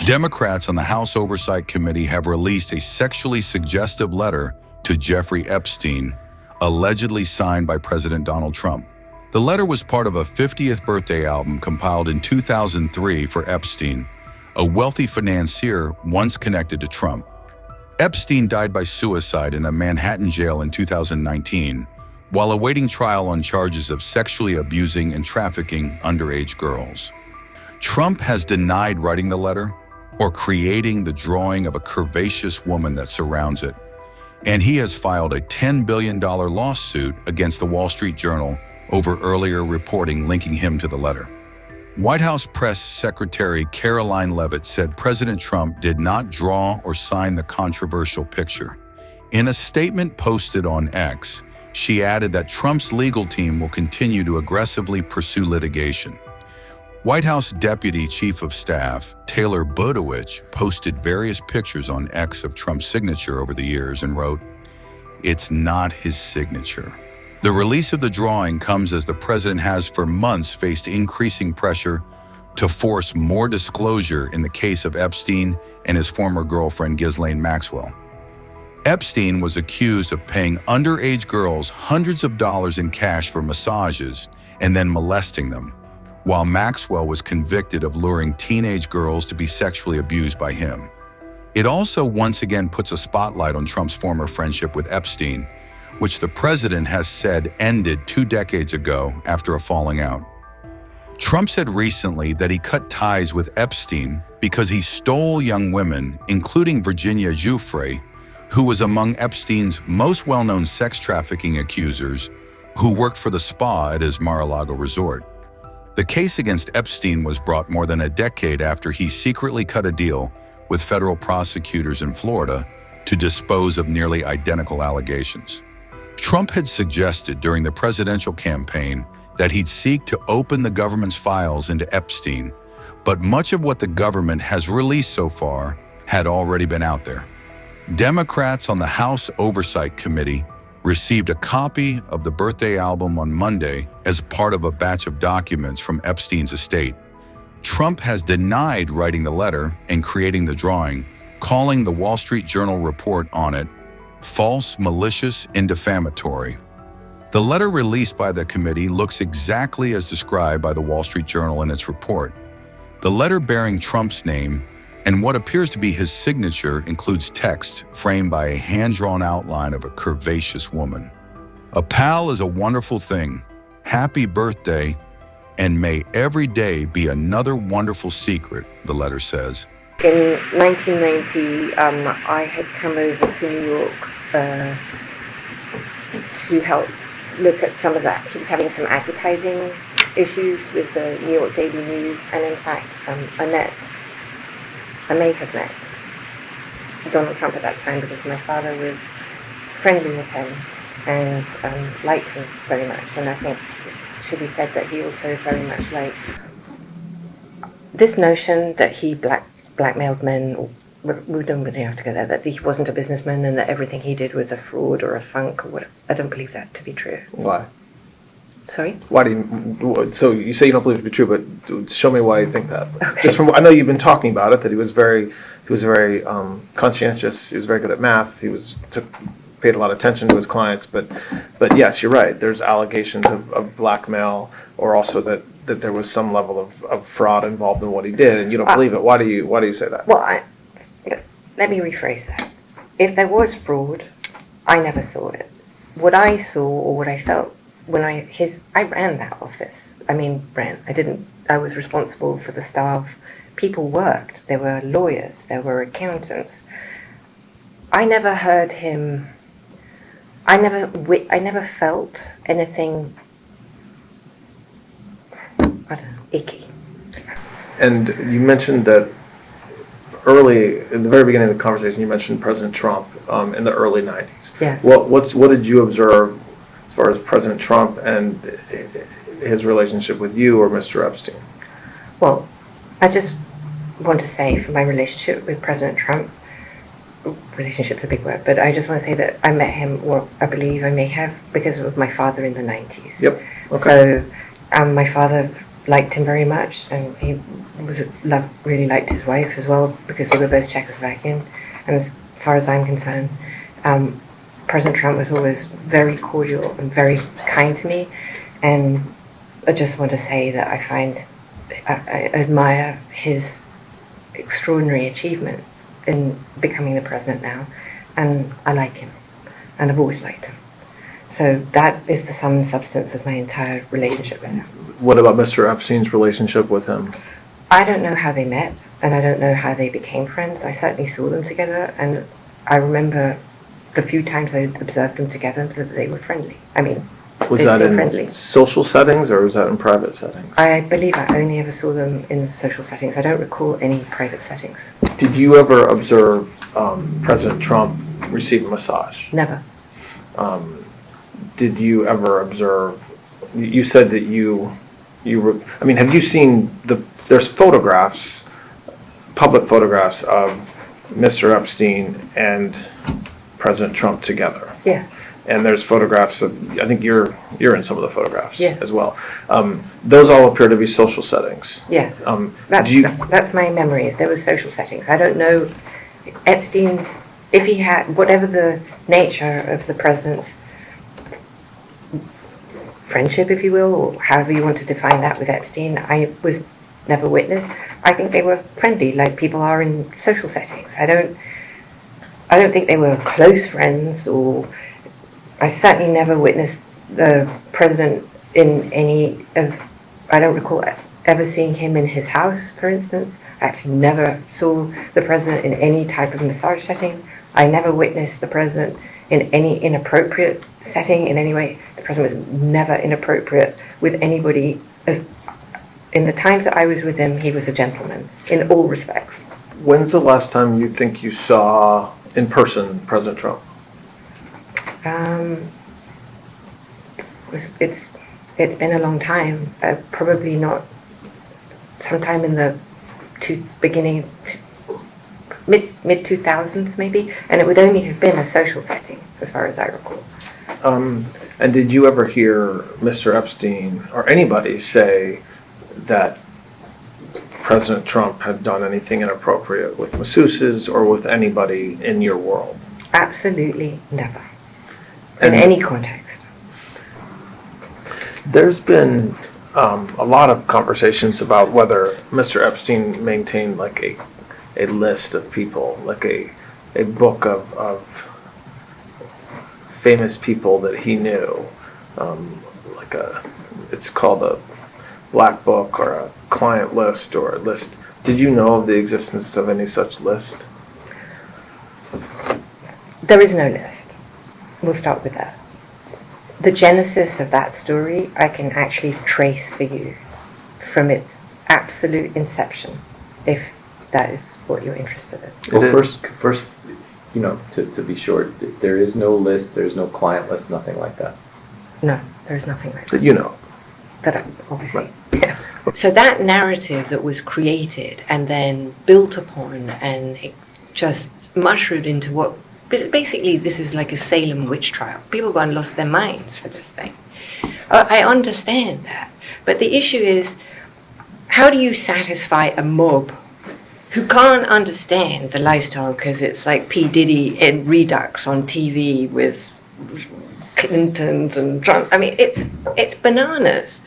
Democrats on the House Oversight Committee have released a sexually suggestive letter to Jeffrey Epstein, allegedly signed by President Donald Trump. The letter was part of a 50th birthday album compiled in 2003 for Epstein, a wealthy financier once connected to Trump. Epstein died by suicide in a Manhattan jail in 2019, while awaiting trial on charges of sexually abusing and trafficking underage girls. Trump has denied writing the letter or creating the drawing of a curvaceous woman that surrounds it, and he has filed a $10 billion lawsuit against the Wall Street Journal over earlier reporting linking him to the letter. White House Press Secretary Caroline Leavitt said President Trump did not draw or sign the controversial picture. In a statement posted on X, she added that Trump's legal team will continue to aggressively pursue litigation. White House Deputy Chief of Staff Taylor Budowich posted various pictures on X of Trump's signature over the years and wrote, "It's not his signature." The release of the drawing comes as the president has for months faced increasing pressure to force more disclosure in the case of Epstein and his former girlfriend Ghislaine Maxwell. Epstein was accused of paying underage girls hundreds of dollars in cash for massages and then molesting them, while Maxwell was convicted of luring teenage girls to be sexually abused by him. It also once again puts a spotlight on Trump's former friendship with Epstein, which the president has said ended 2 decades ago after a falling out. Trump said recently that he cut ties with Epstein because he stole young women, including Virginia Giuffre, who was among Epstein's most well-known sex trafficking accusers, who worked for the spa at his Mar-a-Lago resort. The case against Epstein was brought more than a decade after he secretly cut a deal with federal prosecutors in Florida to dispose of nearly identical allegations. Trump had suggested during the presidential campaign that he'd seek to open the government's files into Epstein, but much of what the government has released so far had already been out there. Democrats on the House Oversight Committee received a copy of the birthday album on Monday as part of a batch of documents from Epstein's estate. Trump has denied writing the letter and creating the drawing, calling the Wall Street Journal report on it false, malicious, and defamatory. The letter released by the committee looks exactly as described by the Wall Street Journal in its report. The letter bearing Trump's name and what appears to be his signature includes text framed by a hand-drawn outline of a curvaceous woman. "A pal is a wonderful thing. Happy birthday, and may every day be another wonderful secret," the letter says. In 1990, I had come over to New York to help look at some of that. He was having some advertising issues with the New York Daily News, and in fact, I may have met Donald Trump at that time because my father was friendly with him and liked him very much, and I think it should be said that he also very much liked this notion that he blackmailed men, or we don't really have to go there, that he wasn't a businessman and that everything he did was a fraud or a funk or whatever. I don't believe that to be true. Why? Sorry? Why do you? So you say you don't believe it to be true, but show me why you think that. Okay. Just from, I know you've been talking about it, that he was very conscientious. He was very good at math. He paid a lot of attention to his clients. But yes, you're right. There's allegations of blackmail, or also that there was some level of fraud involved in what he did, and you don't believe it. Why do you say that? Well, let me rephrase that. If there was fraud, I never saw it. What I saw, or what I felt when I ran that office. I was responsible for the staff. People worked. There were lawyers. There were accountants. I never heard him. I never felt anything, icky. And you mentioned that in the very beginning of the conversation, you mentioned President Trump in the early 90s. Yes. What did you observe as far as President Trump and his relationship with you or Mr. Epstein? Well, I just want to say for my relationship with President Trump, relationship's a big word, but I just want to say that I met him, or I believe I may have, because of my father in the 90s. Yep. Okay. So my father liked him very much, and he really liked his wife as well, because they were both Czechoslovakian. And as far as I'm concerned, President Trump was always very cordial and very kind to me. And I just want to say that I admire his extraordinary achievement in becoming the president now, and I like him, and I've always liked him. So that is the sum and substance of my entire relationship with him. What about Mr. Epstein's relationship with him? I don't know how they met, and I don't know how they became friends. I certainly saw them together, and I remember the few times I observed them together that they were friendly. I mean, was that in social settings, or was that in private settings? I believe I only ever saw them in social settings. I don't recall any private settings. Did you ever observe President Trump receive a massage? Never. Did you ever observe, you said that have you seen there's photographs, public photographs of Mr. Epstein and President Trump together? Yes. And there's photographs of, I think you're in some of the photographs yes. as well. Those all appear to be social settings. Yes. That's my memory. If there were social settings, I don't know Epstein's, if he had, whatever the nature of the president's friendship, if you will, or however you want to define that with Epstein, I was never witness. I think they were friendly, like people are in social settings. I don't think they were close friends, or I certainly never witnessed the president in any of, I don't recall ever seeing him in his house, for instance. I actually never saw the president in any type of massage setting. I never witnessed the president in any inappropriate setting in any way. The president was never inappropriate with anybody. In the times that I was with him, he was a gentleman in all respects. When's the last time you think you saw in person President Trump? It's been a long time. Probably not. Sometime in the beginning, mid 2000s maybe, and it would only have been a social setting, as far as I recall. And did you ever hear Mr. Epstein or anybody say that President Trump had done anything inappropriate with masseuses or with anybody in your world? Absolutely never. In any context. There's been a lot of conversations about whether Mr. Epstein maintained like a list of people, like a book of famous people that he knew, it's called a black book or a client list or a list. Did you know of the existence of any such list? There is no list. We'll start with that. The genesis of that story I can actually trace for you from its absolute inception, if that is what you're interested in. Well, first, to be short, there is no list, there's no client list, nothing like that. No, there's nothing like that. That you know. That I, obviously. Right. Yeah. So that narrative that was created and then built upon and it just mushroomed into what, basically this is like a Salem witch trial. People gone lost their minds for this thing. I understand that. But the issue is, how do you satisfy a mob who can't understand the lifestyle because it's like P. Diddy in Redux on TV with Clintons and Trump? I mean, it's bananas.